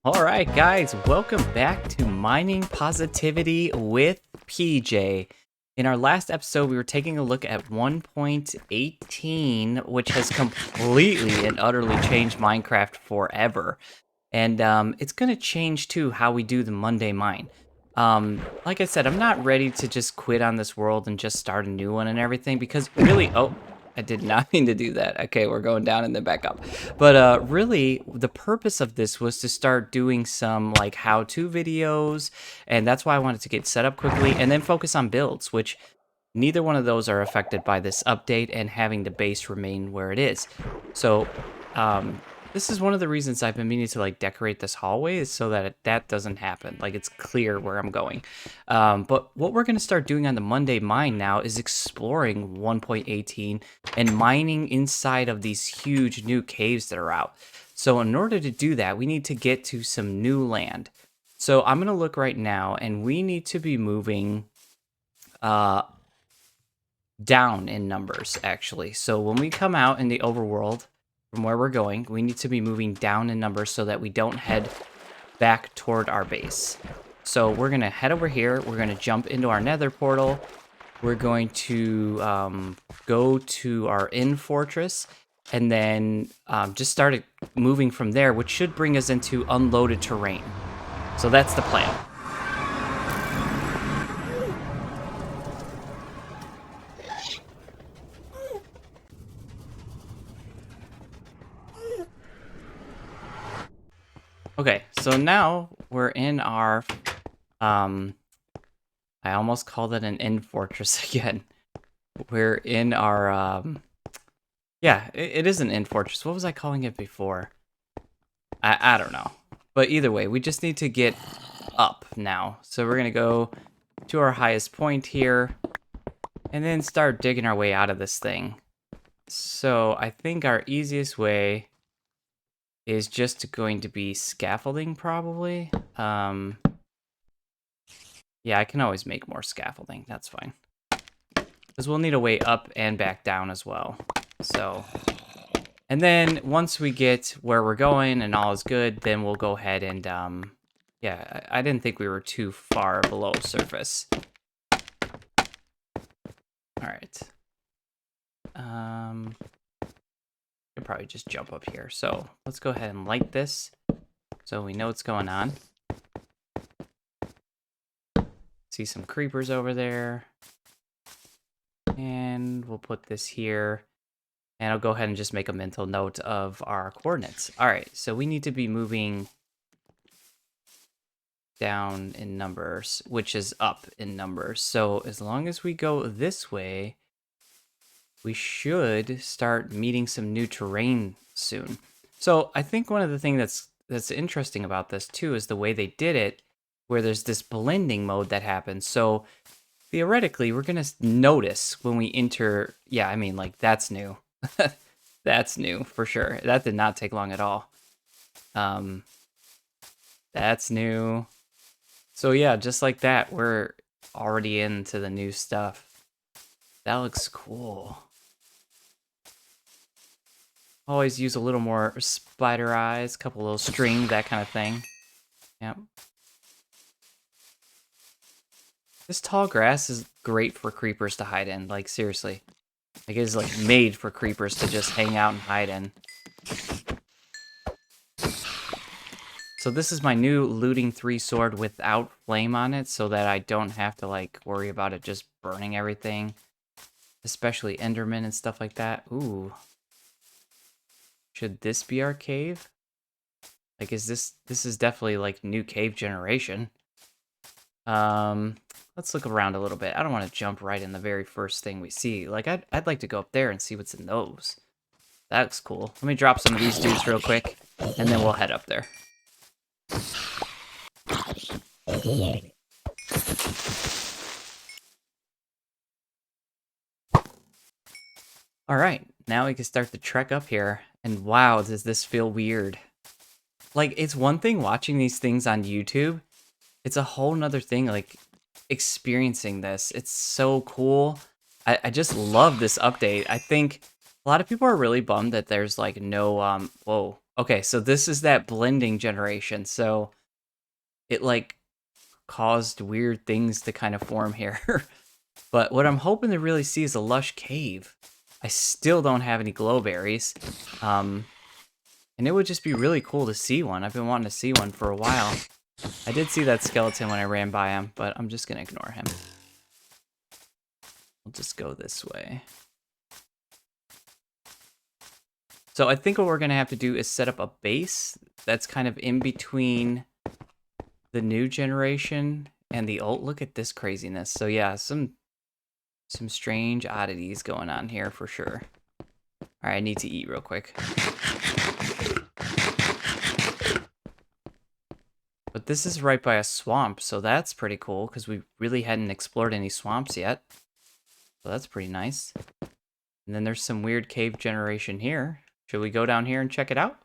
All right, guys, welcome back to Mining Positivity with PJ. In our last episode, we were taking a look at 1.18, which has completely and utterly changed Minecraft forever. And it's going to change, too, how we do the Monday Mine. Like I said, I'm not ready to just quit on this world and just start a new one and everything, because really, oh, I did not mean to do that. Okay, we're going down and then back up. But really, the purpose of this was to start doing some like how-to videos, and that's why I wanted to get set up quickly and then focus on builds, which neither one of those are affected by this update and having the base remain where it is. So, this is one of the reasons I've been meaning to like decorate this hallway is so that that doesn't happen. Like it's clear where I'm going. But what we're going to start doing on the Monday Mine now is exploring 1.18 and mining inside of these huge new caves that are out. So in order to do that, we need to get to some new land. So I'm going to look right now, and we need to be moving down in numbers, actually. So when we come out in the overworld from where we're going, we need to be moving down in numbers so that we don't head back toward our base. So we're going to head over here. We're going to jump into our nether portal. We're going to go to our inn fortress and then just start moving from there, which should bring us into unloaded terrain. So that's the plan. Okay, so now we're in our, I almost called it an inn fortress again. We're in our, yeah, it is an inn fortress. What was I calling it before? I don't know. But either way, we just need to get up now. So we're going to go to our highest point here and then start digging our way out of this thing. So I think our easiest way is just going to be scaffolding, probably. Yeah, I can always make more scaffolding. That's fine. Because we'll need a way up and back down as well. So, and then once we get where we're going and all is good, then we'll go ahead and, yeah, I didn't think we were too far below surface. All right. Could probably just jump up here. So let's go ahead and light this so we know what's going on. See some creepers over there. And we'll put this here. And I'll go ahead and just make a mental note of our coordinates. All right, so we need to be moving down in numbers, which is up in numbers. So as long as we go this way, we should start meeting some new terrain soon. So I think one of the things that's interesting about this too is the way they did it, where there's this blending mode that happens. So theoretically, we're gonna notice when we enter. Yeah, I mean, like that's new. That's new for sure. That did not take long at all. That's new. So yeah, just like that, we're already into the new stuff. That looks cool. Always use a little more spider eyes, couple little string, that kind of thing. Yep. This tall grass is great for creepers to hide in, like seriously. Like, it is like made for creepers to just hang out and hide in. So this is my new looting 3 sword without flame on it, so that I don't have to like worry about it just burning everything. Especially Enderman and stuff like that. Ooh. Should this be our cave? Like, is this is definitely like new cave generation. Let's look around a little bit. I don't want to jump right in the very first thing we see. Like, I'd like to go up there and see what's in those. That looks cool. Let me drop some of these dudes real quick, and then we'll head up there. All right, now we can start the trek up here. And wow, does this feel weird. Like, it's one thing watching these things on YouTube. It's a whole nother thing, like, experiencing this. It's so cool. I just love this update. I think a lot of people are really bummed that there's like no whoa. Okay, so this is that blending generation. So it like caused weird things to kind of form here. But what I'm hoping to really see is a lush cave. I still don't have any glowberries. And it would just be really cool to see one. I've been wanting to see one for a while. I did see that skeleton when I ran by him, but I'm just going to ignore him. We'll just go this way. So I think what we're going to have to do is set up a base that's kind of in between the new generation and the old. Look at this craziness. So yeah, some strange oddities going on here for sure. All right, I need to eat real quick. But this is right by a swamp, so that's pretty cool because we really hadn't explored any swamps yet. So that's pretty nice. And then there's some weird cave generation here. Should we go down here and check it out?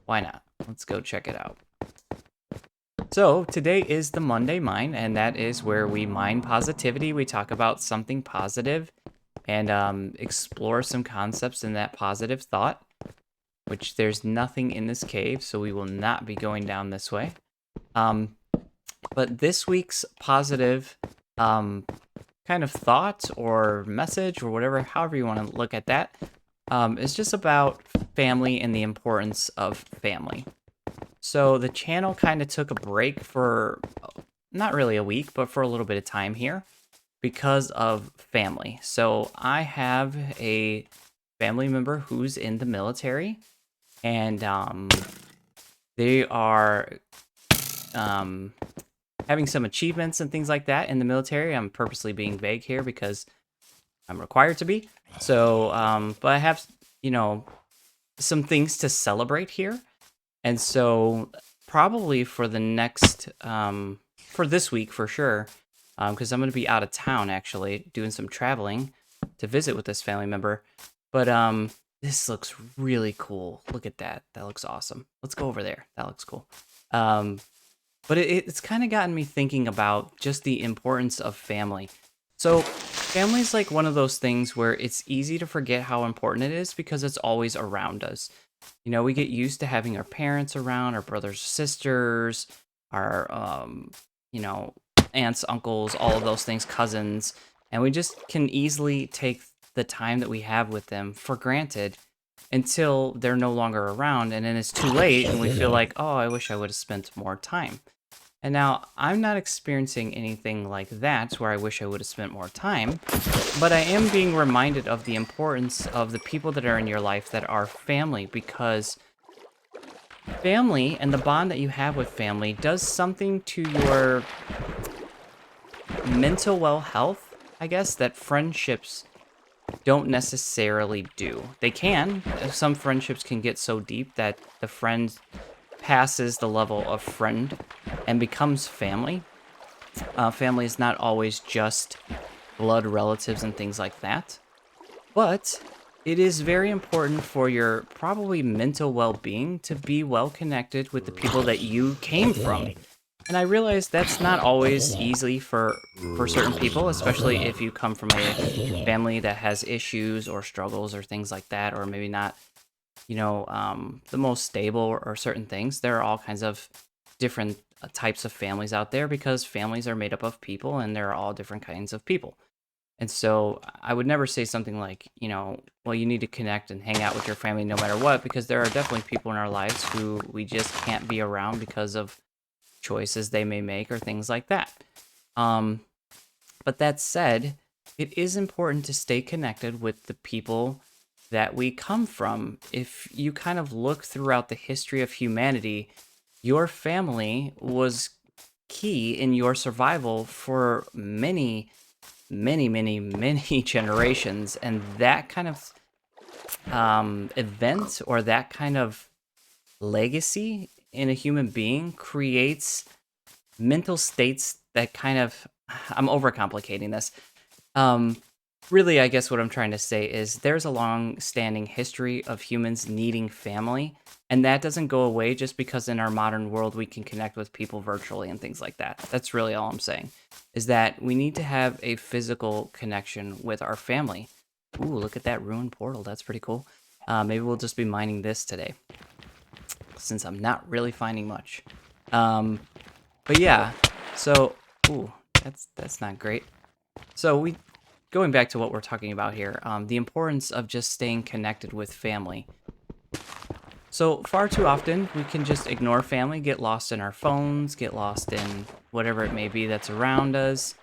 Why not? Let's go check it out. So today is the Monday Mine, and that is where we mine positivity. We talk about something positive and explore some concepts in that positive thought, which there's nothing in this cave, so we will not be going down this way. But this week's positive kind of thought or message or whatever, however you want to look at that, is just about family and the importance of family. So the channel kind of took a break for not really a week, but for a little bit of time here because of family. So I have a family member who's in the military, and they are having some achievements and things like that in the military. I'm purposely being vague here because I'm required to be. So, but I have, you know, some things to celebrate here. And so probably for the next, for this week for sure, because I'm going to be out of town actually doing some traveling to visit with this family member. But this looks really cool. Look at that. That looks awesome. Let's go over there. That looks cool. But it's kind of gotten me thinking about just the importance of family. So family is like one of those things where it's easy to forget how important it is because it's always around us. You know, we get used to having our parents around, our brothers, sisters, our, you know, aunts, uncles, all of those things, cousins, and we just can easily take the time that we have with them for granted until they're no longer around, and then it's too late, and we feel like, oh, I wish I would have spent more time. And now, I'm not experiencing anything like that, where I wish I would have spent more time, but I am being reminded of the importance of the people that are in your life that are family, because family and the bond that you have with family does something to your mental well health, I guess, that friendships don't necessarily do. They can. Some friendships can get so deep that the friend passes the level of friend and becomes family. Family is not always just blood relatives and things like that. But it is very important for your probably mental well-being to be well connected with the people that you came from. And I realize that's not always easy for certain people, especially if you come from a family that has issues or struggles or things like that, or maybe not, you know, the most stable or certain things. There are all kinds of different types of families out there because families are made up of people and there are all different kinds of people. And so I would never say something like, you know, well, you need to connect and hang out with your family no matter what, because there are definitely people in our lives who we just can't be around because of choices they may make or things like that. But that said, it is important to stay connected with the people that we come from. If you kind of look throughout the history of humanity, your family was key in your survival for many, many, many, many generations. And that kind of event or that kind of legacy in a human being creates mental states that kind of, I'm overcomplicating this, Really, I guess what I'm trying to say is there's a long-standing history of humans needing family, and that doesn't go away just because in our modern world we can connect with people virtually and things like that. That's really all I'm saying, is that we need to have a physical connection with our family. Ooh, look at that ruined portal. That's pretty cool. Maybe we'll just be mining this today, since I'm not really finding much. Um, but yeah, so, ooh, that's not great. So going back to what we're talking about here, the importance of just staying connected with family. So far too often, we can just ignore family, get lost in our phones, get lost in whatever it may be that's around us,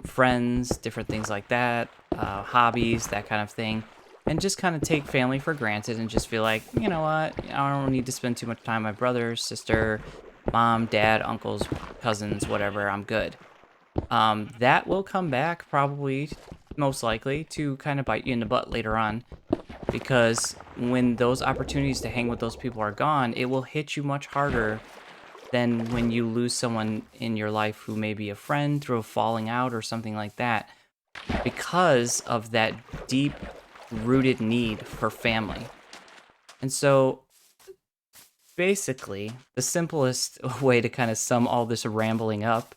friends, different things like that, hobbies, that kind of thing, and just kind of take family for granted and just feel like, you know what, I don't need to spend too much time with my brother, sister, mom, dad, uncles, cousins, whatever, I'm good. That will come back probably, most likely, to kind of bite you in the butt later on. Because when those opportunities to hang with those people are gone, it will hit you much harder than when you lose someone in your life who may be a friend through a falling out or something like that. Because of that deep rooted need for family. And so basically, the simplest way to kind of sum all this rambling up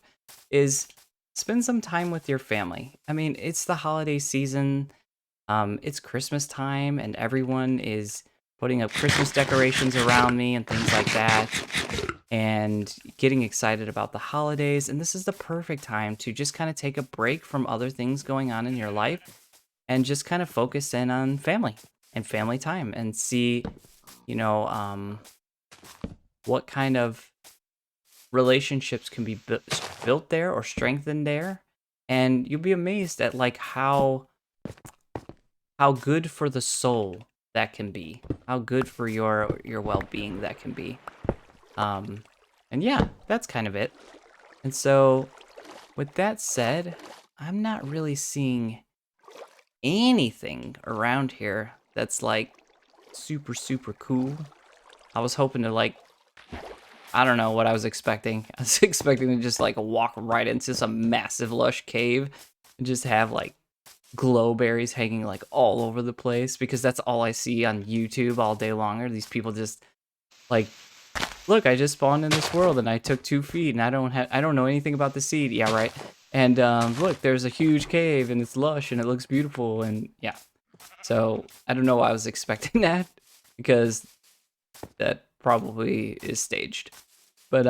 is spend some time with your family. I mean, it's the holiday season, it's Christmas time, and everyone is putting up Christmas decorations around me and things like that, and getting excited about the holidays. And this is the perfect time to just kind of take a break from other things going on in your life and just kind of focus in on family and family time and see, you know, what kind of relationships can be built there or strengthened there, and you'll be amazed at like how good for the soul that can be, how good for your well-being that can be. um and yeah, that's kind of it. And so with that said, I'm not really seeing anything around here that's like super super cool. I was hoping to like, I don't know what I was expecting. I was expecting to just like walk right into some massive lush cave and just have like glow berries hanging like all over the place, because that's all I see on YouTube all day long are these people just like, look, I just spawned in this world and I took 2 feet and I don't know anything about the seed. Yeah, right. And look, there's a huge cave and it's lush and it looks beautiful, and yeah. So I don't know why I was expecting that, because that probably is staged. But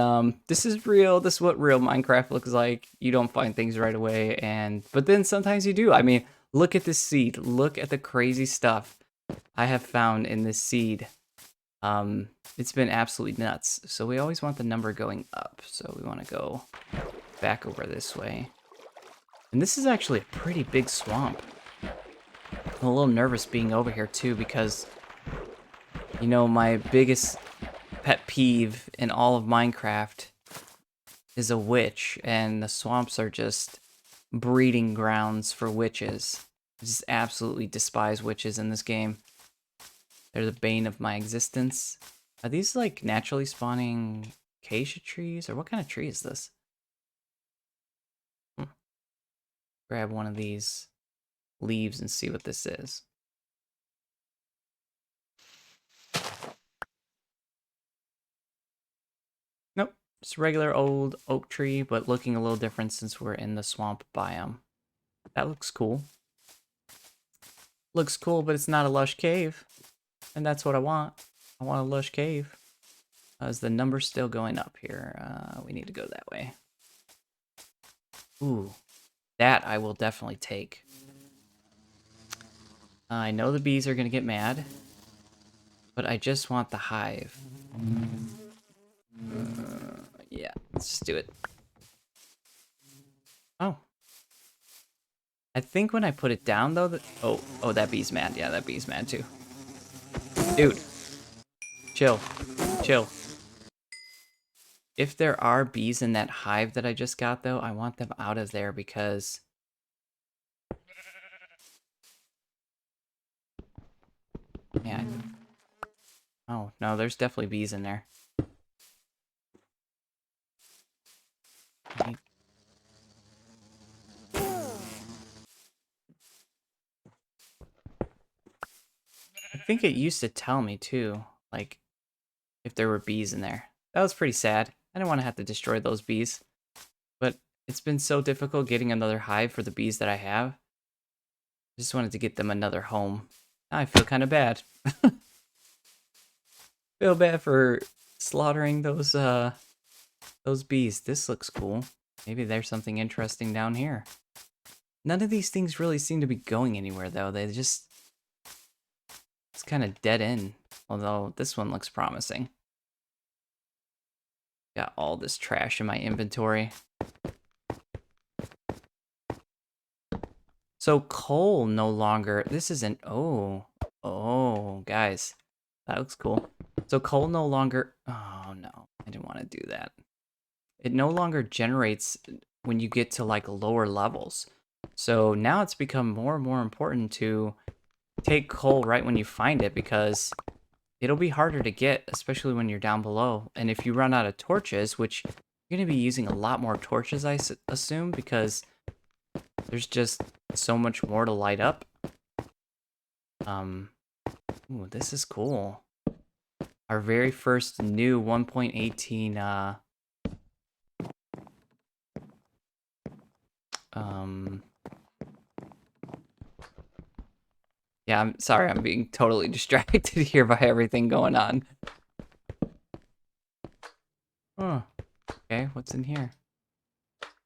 this is real. This is what real Minecraft looks like. You don't find things right away, but then sometimes you do. I mean, look at this seed. Look at the crazy stuff I have found in this seed. It's been absolutely nuts. So we always want the number going up. So we want to go back over this way. And this is actually a pretty big swamp. I'm a little nervous being over here too, because you know, my biggest pet peeve in all of Minecraft is a witch, and the swamps are just breeding grounds for witches. I just absolutely despise witches in this game. They're the bane of my existence. Are these like naturally spawning acacia trees, or what kind of tree is this? Grab one of these leaves and see what this is. Nope, just a regular old oak tree, but looking a little different since we're in the swamp biome. That looks cool. Looks cool, but it's not a lush cave. And that's what I want. I want a lush cave. Is the number still going up here? We need to go that way. Ooh, that I will definitely take. I know the bees are going to get mad, but I just want the hive. Yeah, let's just do it. Oh. I think when I put it down, though, oh, that bee's mad. Yeah, that bee's mad, too. Dude. Chill. Chill. If there are bees in that hive that I just got, though, I want them out of there because... Yeah. Oh, no, there's definitely bees in there. think it used to tell me too, like if there were bees in there. That was pretty sad. I didn't want to have to destroy those bees, but it's been so difficult getting another hive for the bees that I have. I just wanted to get them another home. Now I feel kind of bad. Feel bad for slaughtering those bees. This looks cool. Maybe there's something interesting down here. None of these things really seem to be going anywhere though. It's kind of dead end. Although this one looks promising. Got all this trash in my inventory. So coal no longer, this isn't, oh, guys, that looks cool. So coal no longer, oh no, I didn't want to do that. It no longer generates when you get to like lower levels. So now it's become more and more important to take coal right when you find it because it'll be harder to get, especially when you're down below. And if you run out of torches, which you're going to be using a lot more torches, I assume, because there's just so much more to light up. Ooh, this is cool. Our very first new 1.18 yeah, I'm sorry, I'm being totally distracted here by everything going on. Oh, okay, what's in here?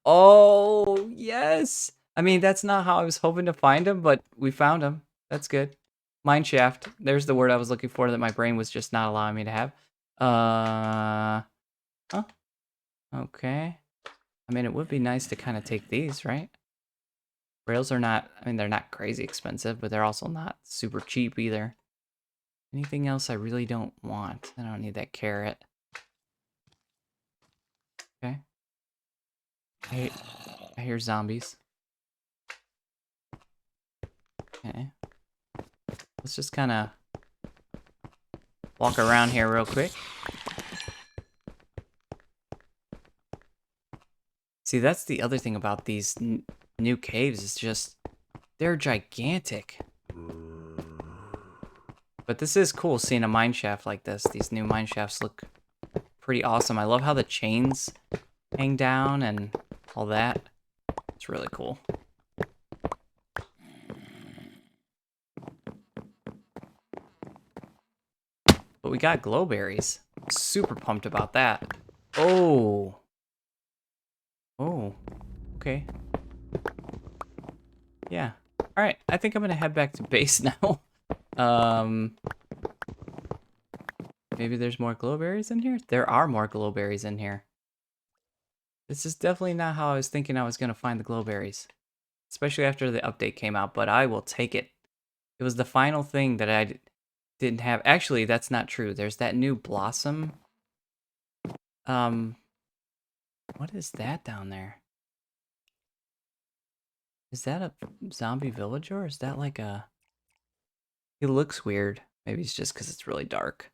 Oh, yes! I mean, that's not how I was hoping to find him, but we found him. That's good. Mine shaft. There's the word I was looking for that my brain was just not allowing me to have. Huh? Okay. I mean, it would be nice to kind of take these, right? Rails are not, I mean, they're not crazy expensive, but they're also not super cheap either. Anything else I really don't want? I don't need that carrot. Okay. I hear zombies. Okay. Let's just kind of walk around here real quick. See, that's the other thing about these new caves is just, they're gigantic. But this is cool seeing a mine shaft like this. These new mine shafts look pretty awesome. I love how the chains hang down and all that. It's really cool. But we got glowberries. Super pumped about that. Oh. Oh. Okay. Yeah. Alright, I think I'm gonna head back to base now. Maybe there's more glowberries in here? There are more glowberries in here. This is definitely not how I was thinking I was gonna find the glowberries. Especially after the update came out, but I will take it. It was the final thing that I didn't have. Actually, that's not true. There's that new blossom. What is that down there? Is that a zombie villager or is that like a... He looks weird. Maybe it's just because it's really dark.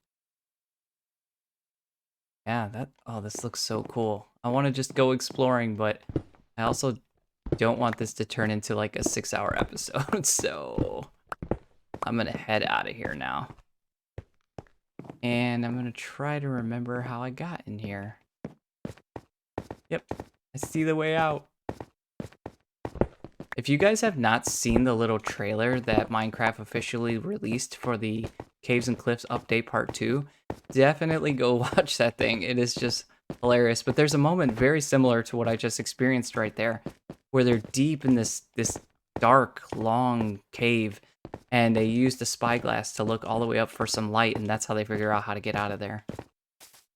Yeah, oh, this looks so cool. I want to just go exploring, but I also don't want this to turn into like a 6-hour episode, so I'm gonna head out of here now. And I'm gonna try to remember how I got in here. Yep, I see the way out. If you guys have not seen the little trailer that Minecraft officially released for the Caves and Cliffs Update Part 2, definitely go watch that thing. It is just hilarious. But there's a moment very similar to what I just experienced right there, where they're deep in this dark, long cave, and they use the spyglass to look all the way up for some light, and that's how they figure out how to get out of there.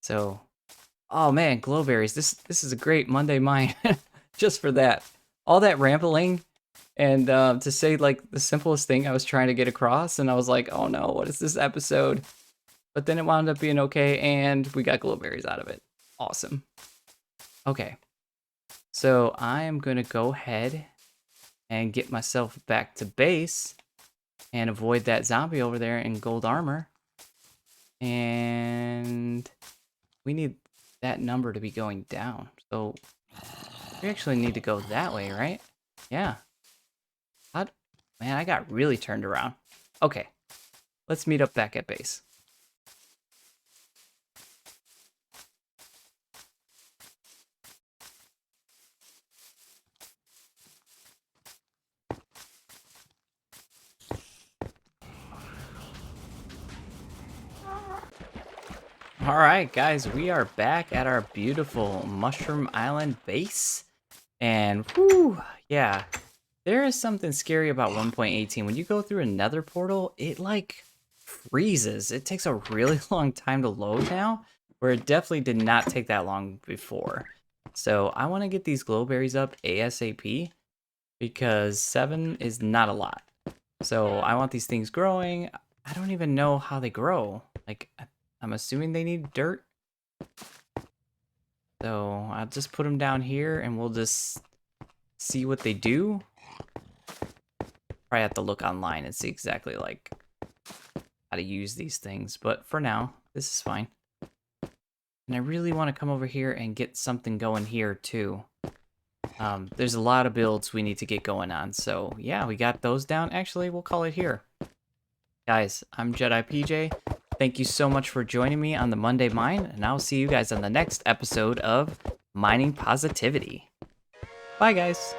So, oh man, glowberries. This is a great Monday mine just for that. All that rambling and to say like the simplest thing I was trying to get across, and I was like, oh no, what is this episode? But then it wound up being okay, and we got glowberries out of it. Awesome. Okay, so I am gonna go ahead and get myself back to base and avoid that zombie over there in gold armor. And we need that number to be going down. So we actually need to go that way, right? Yeah. Man, I got really turned around. Okay. let's meet up back at base. All right, guys, we are back at our beautiful Mushroom Island base. And whoo, yeah, there is something scary about 1.18. When you go through another portal, it like freezes. It takes a really long time to load now, where it definitely did not take that long before. So I want to get these glowberries up ASAP because 7 is not a lot. So I want these things growing. I don't even know how they grow. Like, I'm assuming they need dirt. So I'll just put them down here and we'll just see what they do. Probably have to look online and see exactly like how to use these things. But for now, this is fine. And I really want to come over here and get something going here too. There's a lot of builds we need to get going on. So yeah, we got those down. Actually, we'll call it here. Guys, I'm Jedi PJ. Thank you so much for joining me on the Monday Mine, and I'll see you guys on the next episode of Mining Positivity. Bye, guys.